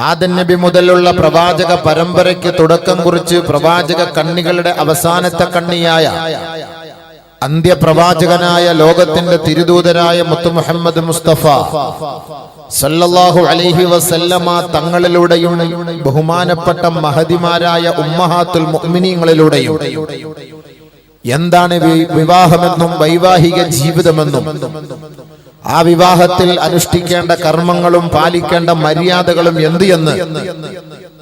ആദം നബി മുതലുള്ള പ്രവാചക പരമ്പരയ്ക്ക് തുടക്കം കുറിച്ച് പ്രവാചക കണ്ണികളുടെ അവസാനത്തെ കണ്ണിയായ അന്ത്യപ്രവാചകനായ ലോകത്തിന്റെ തിരുദൂതരായ മുത്തു മുഹമ്മദ് മുസ്തഫ സല്ലല്ലാഹു അലൈഹി വസല്ലമ തങ്ങളിലൂടെയും ബഹുമാനപ്പെട്ട മഹദിമാരായ ഉമ്മഹാത്തുൽ മുഅ്മിനീങ്ങളിലൂടെയും എന്താണ് വിവാഹമെന്നും വൈവാഹിക ജീവിതമെന്നും ആ വിവാഹത്തിൽ അനുഷ്ഠിക്കേണ്ട കർമ്മങ്ങളും പാലിക്കേണ്ട മര്യാദകളും എന്ത് എന്ന്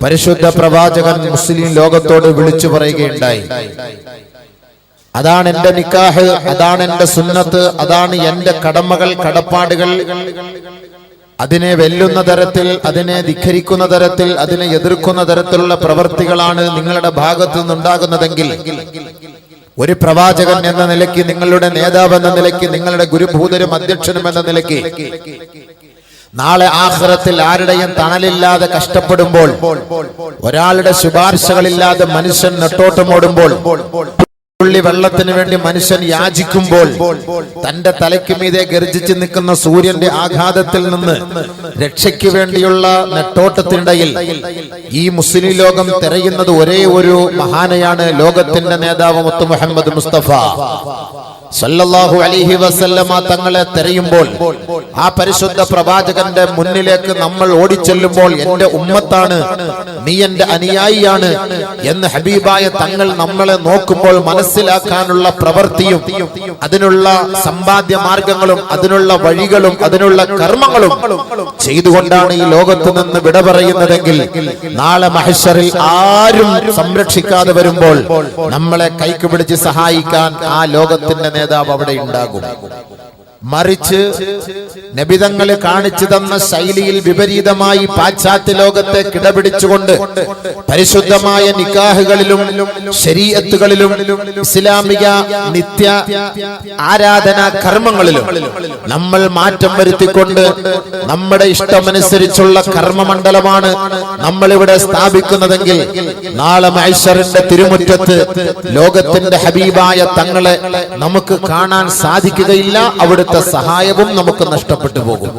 പരിശുദ്ധ പ്രവാചകൻ മുസ്ലിം ലോകത്തോട് വിളിച്ചു പറയുകയുണ്ടായി. അതാണ് എന്റെ നിക്കാഹ്, അതാണ് എന്റെ സുന്നത്ത്, അതാണ് എന്റെ കടമകൾ, കടപ്പാടുകൾ. അതിനെ വെല്ലുന്ന തരത്തിൽ, അതിനെ ധിക്കരിക്കുന്ന തരത്തിൽ, അതിനെ എതിർക്കുന്ന തരത്തിലുള്ള പ്രവൃത്തികളാണ് നിങ്ങളുടെ ഭാഗത്തു നിന്നുണ്ടാകുന്നതെങ്കിൽ ഒരു പ്രവാചകൻ എന്ന നിലയ്ക്ക്, നിങ്ങളുടെ നേതാവ് എന്ന നിലയ്ക്ക്, നിങ്ങളുടെ ഗുരുഭൂതരും അധ്യക്ഷനും എന്ന നിലയ്ക്ക് നാളെ ആഖിറത്തിൽ ആരുടെയും തണലില്ലാതെ കഷ്ടപ്പെടുമ്പോൾ, ഒരാളുടെ ശുപാർശകളില്ലാതെ മനുഷ്യൻ നെട്ടോട്ടമോടുമ്പോൾ, തുള്ളി വെള്ളത്തിന് വേണ്ടി മനുഷ്യൻ യാചിക്കുമ്പോൾ, തന്റെ തലയ്ക്ക് മീതെ ഗർജിച്ച് നിൽക്കുന്ന സൂര്യന്റെ ആഘാതത്തിൽ നിന്ന് രക്ഷയ്ക്ക് വേണ്ടിയുള്ള നെട്ടോട്ടത്തിനിടയിൽ ഈ മുസ്ലിം ലോകം തിരയുന്നത് ഒരേ ഒരു മഹാനെയാണ്, ലോകത്തിന്റെ നേതാവ് മുത്തു മുഹമ്മദ് മുസ്തഫ സല്ലല്ലാഹു അലൈഹി വസല്ലമ തങ്ങളെ തിരയുമ്പോൾ, ആ പരിശുദ്ധ പ്രവാചകന്റെ മുന്നിലേക്ക് നമ്മൾ ഓടിച്ചെല്ലുമ്പോൾ, എന്റെ ഉമ്മത്താണ്, നീ എന്റെ അനുയായിയാണ് എന്ന് ഹബീബായ തങ്ങൾ നമ്മളെ നോക്കുമ്പോൾ മനസ്സിലാക്കാനുള്ള പ്രവൃത്തിയും അതിനുള്ള സമ്പാദ്യ മാർഗങ്ങളും അതിനുള്ള വഴികളും അതിനുള്ള കർമ്മങ്ങളും ചെയ്തുകൊണ്ടാണ് ഈ ലോകത്ത് നിന്ന് വിട പറയുന്നതെങ്കിൽ, നാളെ മഹ്ശറിൽ ആരും സംരക്ഷിക്കാതെ വരുമ്പോൾ നമ്മളെ കൈക്ക് പിടിച്ച് സഹായിക്കാൻ ആ ലോകത്തിന്റെ നേതാവ് അവിടെ ഉണ്ടാകും. മറിച്ച് നബിതങ്ങളെ കാണിച്ചു തന്ന ശൈലിയിൽ വിപരീതമായി പാശ്ചാത്യ ലോകത്തെ കിടപിടിച്ചുകൊണ്ട് പരിശുദ്ധമായ നിക്കാഹുകളിലും ശരീഅത്തുകളിലും ഇസ്ലാമിക നിത്യ ആരാധനാ കർമ്മങ്ങളിലും നമ്മൾ മാറ്റം വരുത്തിക്കൊണ്ട് നമ്മുടെ ഇഷ്ടമനുസരിച്ചുള്ള കർമ്മമണ്ഡലമാണ് നമ്മളിവിടെ സ്ഥാപിക്കുന്നതെങ്കിൽ, നാളെ മഹ്ശറിന്റെ തിരുമുറ്റത്ത് ലോകത്തിന്റെ ഹബീബായ തങ്ങളെ നമുക്ക് കാണാൻ സാധിക്കുകയില്ല. അവിടെ സഹായവും നമുക്ക് നഷ്ടപ്പെട്ടു പോകും.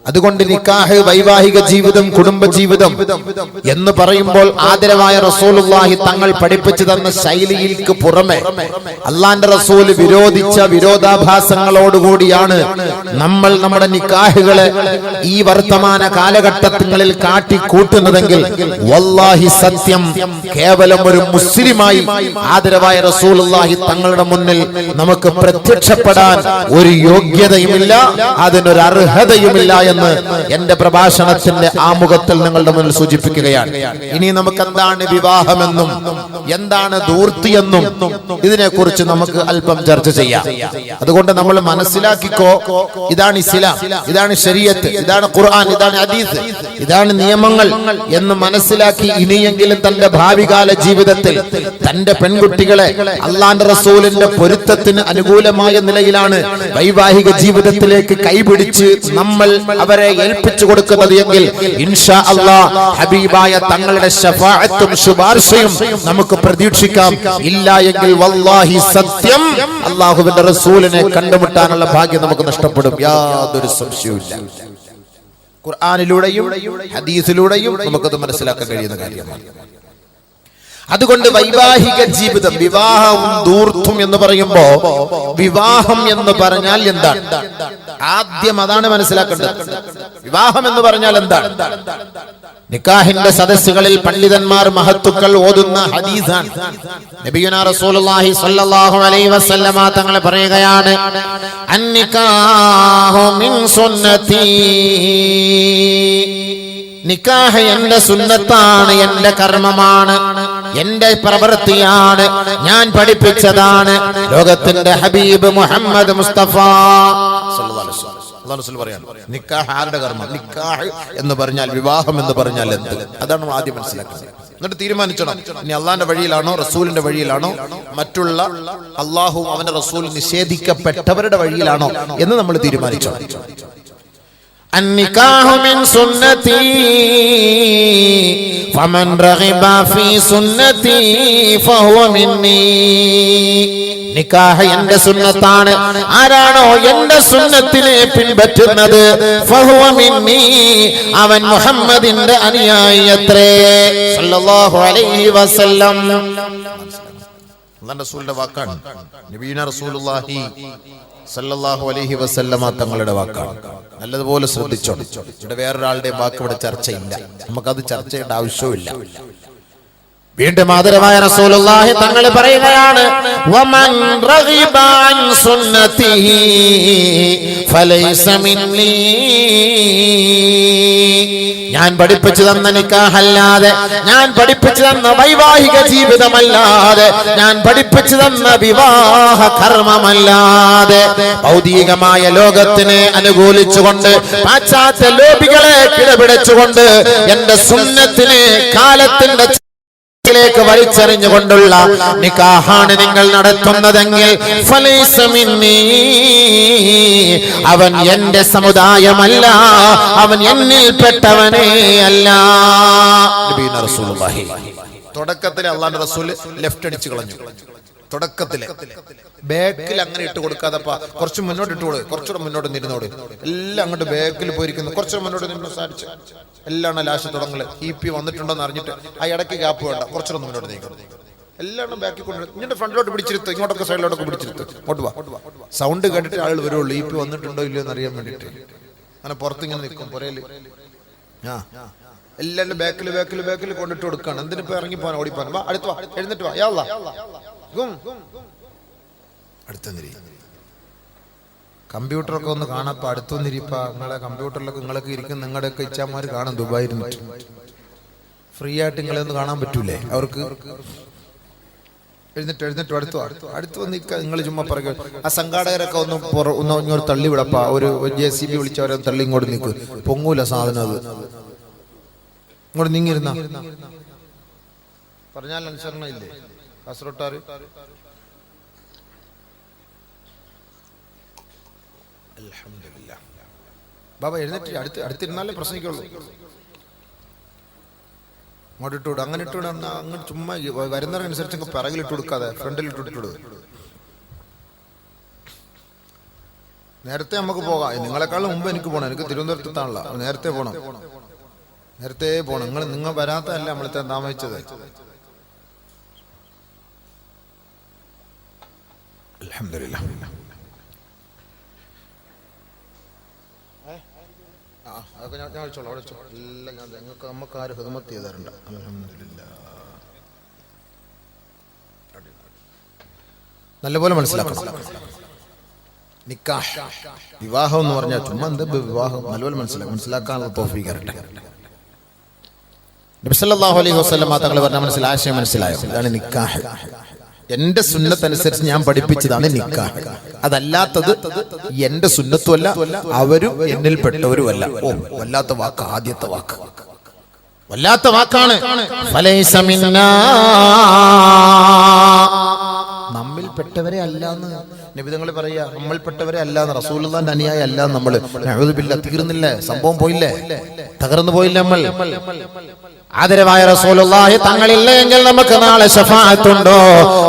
അതുകൊണ്ട് നിക്കാഹ്, വൈവാഹിക ജീവിതം, കുടുംബ ജീവിതം എന്ന് പറയുമ്പോൾ ആദരവായ റസൂലുള്ളാഹി തങ്ങൾ പഠിപ്പിച്ചു തന്ന ശൈലിക്ക് പുറമെ അള്ളാന്റെ റസൂൽ വിരോധിച്ച വിരോധാഭാസങ്ങളോടുകൂടിയാണ് നമ്മൾ നമ്മുടെ നിക്കാഹുകളെ ഈ വർത്തമാന കാലഘട്ടങ്ങളിൽ കാട്ടിക്കൂട്ടുന്നതെങ്കിൽ, വല്ലാഹി സത്യം, കേവലം ഒരു മുസ്ലിമായി ആദരവായ റസൂലുള്ളാഹി തങ്ങളുടെ മുന്നിൽ നമുക്ക് പ്രത്യക്ഷപ്പെടാൻ ഒരു യോഗ്യതയുമില്ല, അതിനൊരു അർഹതയുമില്ല എന്ന് എന്റെ പ്രഭാഷണത്തിന്റെ ആമുഖത്തിൽ നിങ്ങളുടെ മുന്നിൽ സൂചിപ്പിക്കുകയാണ്. ഇനി നമുക്ക് എന്താണ് വിവാഹമെന്നും എന്താണ് ധൂർത്തിയെന്നും ഇതിനെക്കുറിച്ച് നമുക്ക് അല്പം ചർച്ച ചെയ്യാം. അതുകൊണ്ട് നമ്മൾ മനസ്സിലാക്കിക്കോ, ഇതാണ് ഇസ്ലാം, ഇതാണ് ശരീഅത്ത്, ഇതാണ് ഖുർആൻ, ഇതാണ് ഹദീസ്, ഇതാണ് നിയമങ്ങൾ എന്ന് മനസ്സിലാക്കി ഇനിയെങ്കിലും തന്റെ ഭാവികാല ജീവിതത്തിൽ തന്റെ പെൺകുട്ടികളെ അള്ളാന്റെ റസൂലിന്റെ പൊരുത്തത്തിന് അനുകൂലമായ നിലയിലാണ് വൈവാഹിക ജീവിതത്തിലേക്ക് കൈപിടിച്ച് നമ്മൾ അവരെ ഏൽപ്പിച്ചു കൊടുക്കുന്നത് എങ്കിൽ, ഇൻഷാ അല്ലാഹ് ഹബീബായ തങ്ങളുടെ ശഫാഅത്തും ശുപാർശയും നമുക്ക് പ്രതീക്ഷിക്കാം. ഇല്ല എങ്കിൽ വല്ലാഹി സത്യം, അല്ലാഹുവിന്റെ റസൂലിനെ കണ്ടുമുട്ടാനുള്ള ഭാഗ്യം നമുക്ക് നഷ്ടപ്പെടും. യാതൊരു സംശയവുമില്ല. ഖുർആനിലൂടെയും ഹദീസിലൂടെയും നമുക്കത് മനസ്സിലാക്കാൻ കഴിയുന്ന കാര്യമാണ്. അതുകൊണ്ട് വൈവാഹിക ജീവിതം, വിവാഹവും ധൂർത്തും എന്ന് പറയുമ്പോ, വിവാഹം എന്ന് പറഞ്ഞാൽ എന്താണ്? ആദ്യം അതാണ് മനസ്സിലാക്കേണ്ടത്. വിവാഹം എന്ന് പറഞ്ഞാൽ എന്താണ്? നിക്കാഹിന്റെ സദസ്സുകളിൽ പണ്ഡിതന്മാർ, മഹത്തുക്കൾ ഓതുന്ന ഹദീസാണ്. നബിയുനാ റസൂലുള്ളാഹി സ്വല്ലല്ലാഹു അലൈഹി വസല്ലമ തങ്ങൾ പറയുകയാണ്, അന്നിക്കാഹു മിൻ സുന്നതി, നിക്കാഹ് എന്റെ സുന്നത്താണ്, എന്റെ കർമ്മമാണ്, എന്റെ പ്രവൃത്തിയാണ്, ഞാൻ പഠിപ്പിച്ചതാണ്. ലോകത്തിന്റെ ഹബീബ് മുഹമ്മദ് മുസ്തഫ സല്ലല്ലാഹു അലൈഹി വസല്ലം പറയാണ്, നിക്കാഹ് ആരുടെ കർമ്മം? നിക്കാഹ് എന്ന് പറഞ്ഞാൽ, വിവാഹം എന്ന് പറഞ്ഞാൽ എന്ത്? അതാണ് നമ്മൾ ആദ്യം മനസ്സിലാക്കുന്നത്. എന്നിട്ട് തീരുമാനിച്ചണം, ഇനി അള്ളാന്റെ വഴിയിലാണോ റസൂലിന്റെ വഴിയിലാണോ, മറ്റുള്ള അള്ളാഹു അവന്റെ റസൂൽ നിഷേധിക്കപ്പെട്ടവരുടെ വഴിയിലാണോ എന്ന് നമ്മൾ തീരുമാനിച്ചണം. അന്നികാഹു മിൻ സുന്നതി ഫമൻ റഗിബ ഫീ സുന്നതി ഫഹുവ മിന്നി. നിക്കാഹ് എന്റെ സുന്നത്താണ്. ആരാണോ എന്റെ സുന്നത്തിനെ പിൻപറ്റുന്നത് ഫഹുവ മിന്നി, അവൻ മുഹമ്മദിന്റെ അനുയായി അത്രേ സല്ലല്ലാഹു അലൈഹി വസല്ലം. അല്ലാഹുവിന്റെ റസൂലിന്റെ വാക്കാണ്. നബിയുനാ റസൂലുള്ളാഹി സല്ലല്ലാഹു അലൈഹി വസല്ലമ തങ്ങളുടെ വാക്കാണ്. നല്ലതുപോലെ ശ്രദ്ധിച്ചോ. ഇവിടെ വേറൊരാളുടെ വാക്ക് ഇവിടെ ചർച്ചയില്ല. നമുക്കത് ചർച്ച ചെയ്യേണ്ട ആവശ്യമില്ല. വീണ്ടും ആദരവായ റസൂലുള്ളാഹി തങ്ങൾ പറയുകയാണ്, വമൻ റഗിബ അൻ സുന്നതിഹി ഫലൈസ മിന്നി. ഞാൻ പഠിപ്പിച്ചു തന്ന നിക്കാഹല്ലാതെ, ഞാൻ പഠിപ്പിച്ചു തന്ന വൈവാഹിക ജീവിതമല്ലാതെ, ഞാൻ പഠിപ്പിച്ചു തന്ന വിവാഹ കർമ്മമല്ലാതെ ഭൗതികമായ ലോകത്തിനെ അനുകൂലിച്ചുകൊണ്ട്, പാശ്ചാത്യ ലോബികളെ കിടപിടിച്ചുകൊണ്ട് എന്റെ സുന്നത്തിനെ കാലത്തിന്റെ ിലേക്ക് വലിച്ചെറിഞ്ഞുകൊണ്ടുള്ള നിക്കാഹാണ് നിങ്ങൾ നടത്തുന്നതെങ്കിൽ ഫലൈസ മിന്നി, അവൻ എന്റെ സമുദായമല്ല, അവൻ എന്നിൽപ്പെട്ടവനേ അല്ല. തുടക്കത്തിൽ അല്ലാഹുവിന്റെ റസൂൽ ലെഫ്റ്റ് അടിച്ചു കളഞ്ഞു. തുടക്കത്തില് ബാക്കിൽ അങ്ങനെ ഇട്ട് കൊടുക്കാതപ്പാ കുറച്ച് മുന്നോട്ട് ഇട്ട് കൊടുക്കും, കുറച്ചുകൂടെ മുന്നോട്ട് നിരുന്നോട്. എല്ലാം അങ്ങോട്ട് ബാക്കിൽ പോയിരിക്കുന്നു. കുറച്ചുകൂടെ മുന്നോട്ട് നിന്ന് സാധിച്ചു എല്ലാം ലാസ്റ്റ് തുടങ്ങല് EP വന്നിട്ടുണ്ടോന്ന് അറിഞ്ഞിട്ട് ആ ഇടയ്ക്ക് ഗ്യാപ്പ് വേണ്ട, കുറച്ചുകൂടെ മുന്നോട്ട് നീക്കണം. എല്ലാം ബാക്കിൽ കൊണ്ട് ഇങ്ങോട്ട് ഫ്രണ്ടിലോട്ട് പിടിച്ചിരുത്ത്, ഇങ്ങോട്ടൊക്കെ സൈഡിലോട്ടൊക്കെ പിടിച്ചിരുത്ത്. ഇങ്ങോട്ട് വാ, സൗണ്ട് കേട്ടിട്ട് ആളുകൾ വരുള്ളൂ. EP വന്നിട്ടുണ്ടോ ഇല്ലയോ എന്ന് അറിയാൻ വേണ്ടിട്ട് അങ്ങനെ പുറത്ത് ഇങ്ങനെ നിൽക്കും പുറയില്. എല്ലാവരും ബാക്കിൽ കൊണ്ടിട്ട് കൊടുക്കാണ്. എന്തിനിപ്പോ ഇറങ്ങി പോകാൻ ഓടിപ്പോകാൻ. വാ, അടുത്ത് വാ, എഴുന്നിട്ട് വാ. യാ അല്ലാഹ്, അടുത്തന്നിരി. കമ്പ്യൂട്ടറൊക്കെ ഒന്ന് കാണാപ്പ, അടുത്തൊന്നിരിപ്പ. നിങ്ങളെ കമ്പ്യൂട്ടറിലൊക്കെ നിങ്ങളൊക്കെ ഇരിക്കും, നിങ്ങളുടെയൊക്കെ ഇച്ഛാമാര് കാണും ദുബായിൽ ഫ്രീ ആയിട്ട് നിങ്ങളെ ഒന്ന് കാണാൻ പറ്റൂലേ അവർക്ക്? എഴുന്നിട്ട് അടുത്ത് വന്ന് നിങ്ങൾ ചുമ്മാ പറയുക. ആ സംഘാടകരൊക്കെ ഒന്ന് ഇങ്ങോട്ട് തള്ളി വിടപ്പ. ഒരു JCB വിളിച്ചവരെ തള്ളി ഇങ്ങോട്ട് നിൽക്കും. പൊങ്ങൂല സാധനം അത്. ഇങ്ങോട്ട് നീങ്ങിരുന്ന പറഞ്ഞാൽ അനുസരണ ഇല്ലേ കാസർഗോട്ടാറ്? അൽഹംദുലില്ലാഹ്. ബാബ എഴുന്നേറ്റ് അടുത്തിരുന്നാലേ പ്രശ്നിക്കുള്ളൂ. അങ്ങോട്ട് ഇട്ടുവിടും, അങ്ങനെ ഇട്ടുവിടും. അങ്ങനെ ചുമ്മാ വരുന്നവരനുസരിച്ച് പിറകിലിട്ട് കൊടുക്കാതെ ഫ്രണ്ടിൽ ഇട്ടിട്ടുവിടും. നേരത്തെ നമുക്ക് പോകാം. നിങ്ങളെക്കാളും മുമ്പ് എനിക്ക് പോകണം. എനിക്ക് തിരുവനന്തപുരത്താണല്ലോ. നേരത്തെ പോകണം. നിങ്ങൾ വരാത്തതല്ല നമ്മളത്തെ താമസിച്ചത്. അൽഹംദുലില്ലാഹ്. അതൊക്കെ ഞാൻ വെച്ചോളാം. അവിടെ വെച്ചോ. എല്ലാം ഞാൻ ഞങ്ങൾക്ക് നമുക്ക് ആര് ഹിദ്മത്ത് ചെയ്താറുണ്ട്. അൽഹംദുലില്ലാഹ്. നല്ലപോലെ മനസ്സിലാക്കണം. നിക്കാഹ്, വിവാഹം എന്ന് പറഞ്ഞാൽ ചുമ്മാ എന്താ വിവാഹം? നല്ലപോലെ മനസ്സിലാക്കാനുള്ള തൗഫീഖ് തരട്ടെ. നബി സല്ലല്ലാഹു അലൈഹി വസല്ലം തങ്ങൾ പറഞ്ഞ ആശയം മനസ്സിലായോ? ഇതാണ് നിക്കാഹ്. എന്റെ സുന്നത്തനുസരിച്ച് ഞാൻ പഠിപ്പിച്ചതാണ് നിക്കാഹ്. അതല്ലാത്തത് എന്റെ സുന്നത്തുമല്ല, അവരും എന്നിൽപ്പെട്ടവരുമല്ല. ഓ, വല്ലാത്ത വാക്ക്. ആദ്യത്തെ വാക്ക് വല്ലാത്ത വാക്കാണ്. ഫലൈസ മിന്നാ, നമ്മിൽപ്പെട്ടവരെ അല്ലാന്ന് നബി തങ്ങൾ പറയാ. നമ്മൾപ്പെട്ടവരെ അല്ലാന്ന്, റസൂലുള്ളാഹിന്റെ അനുയായി അല്ലാന്ന് നമ്മള്. നഊദു ബില്ലാഹ്. തീർന്നില്ലേ സംഭവം? പോയില്ലേ? തകർന്നു പോയില്ലേ നമ്മൾ? ആദരവായ റസൂലുള്ളാഹി തങ്ങളില്ല എങ്കിൽ നമുക്ക് നാളെ ശഫാഅത്തുണ്ടോ?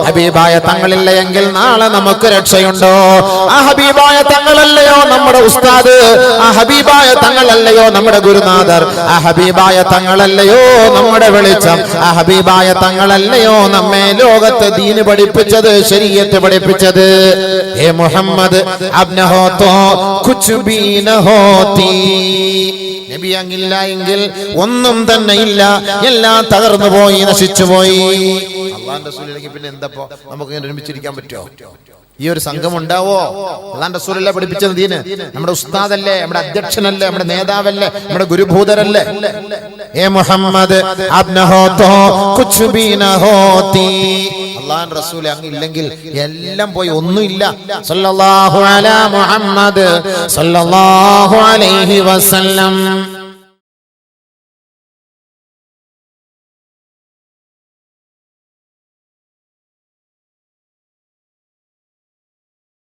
ഹബീബായ തങ്ങളില്ല എങ്കിൽ നാളെ നമുക്ക് രക്ഷയുണ്ടോ? ആ ഹബീബായ തങ്ങളല്ലയോ നമ്മുടെ ഉസ്താദ്? ആ ഹബീബായ തങ്ങളല്ലയോ നമ്മുടെ ഗുരുനാഥർ? ആ ഹബീബായ തങ്ങളല്ലയോ നമ്മുടെ വെളിച്ചം? ആ ഹബീബായ തങ്ങളല്ലയോ നമ്മെ ലോകത്ത് ദീന് പഠിപ്പിച്ചത്, ശരീഅത്ത് പഠിപ്പിച്ചത്? ഏ മുഹമ്മദ് അബ് ന ഹോ തോ കുച്ച് ഭീ ന ഹോതി. നബി അങ്ങില്ല എങ്കിൽ ഒന്നും തന്നെ ഇല്ല, എല്ലാം തകർന്നു പോയി, നശിച്ചു പോയി. അല്ലാഹുവിന്റെ റസൂലിലേക്ക് പിന്നെ എന്തപ്പോ നമുക്ക് ഇങ്ങനെ ഒരുമിച്ചിരിക്കാൻ പറ്റുമോ? ഈ ഒരു സംഘം ഉണ്ടാവോ? അല്ലാഹുവിന്റെ റസൂലല്ലേ പഠിപ്പിച്ചത് ദീന്? നമ്മുടെ ഉസ്താദല്ലേ, നമ്മുടെ അധ്യക്ഷനല്ലേ, നമ്മുടെ നേതാവല്ലേ, നമ്മുടെ ഗുരുഭൂതരല്ലേ? ഏ മുഹമ്മദ് അബ് ന ഹോ തോ കുച്ച് ഭീ ന ഹോതി. അല്ലാഹുവിന്റെ റസൂൽ അങ്ങില്ലെങ്കിൽ എല്ലാം പോയി, ഒന്നുമില്ല. സല്ലല്ലാഹു അലാ മുഹമ്മദ് സല്ലല്ലാഹു അലൈഹി വസല്ലം.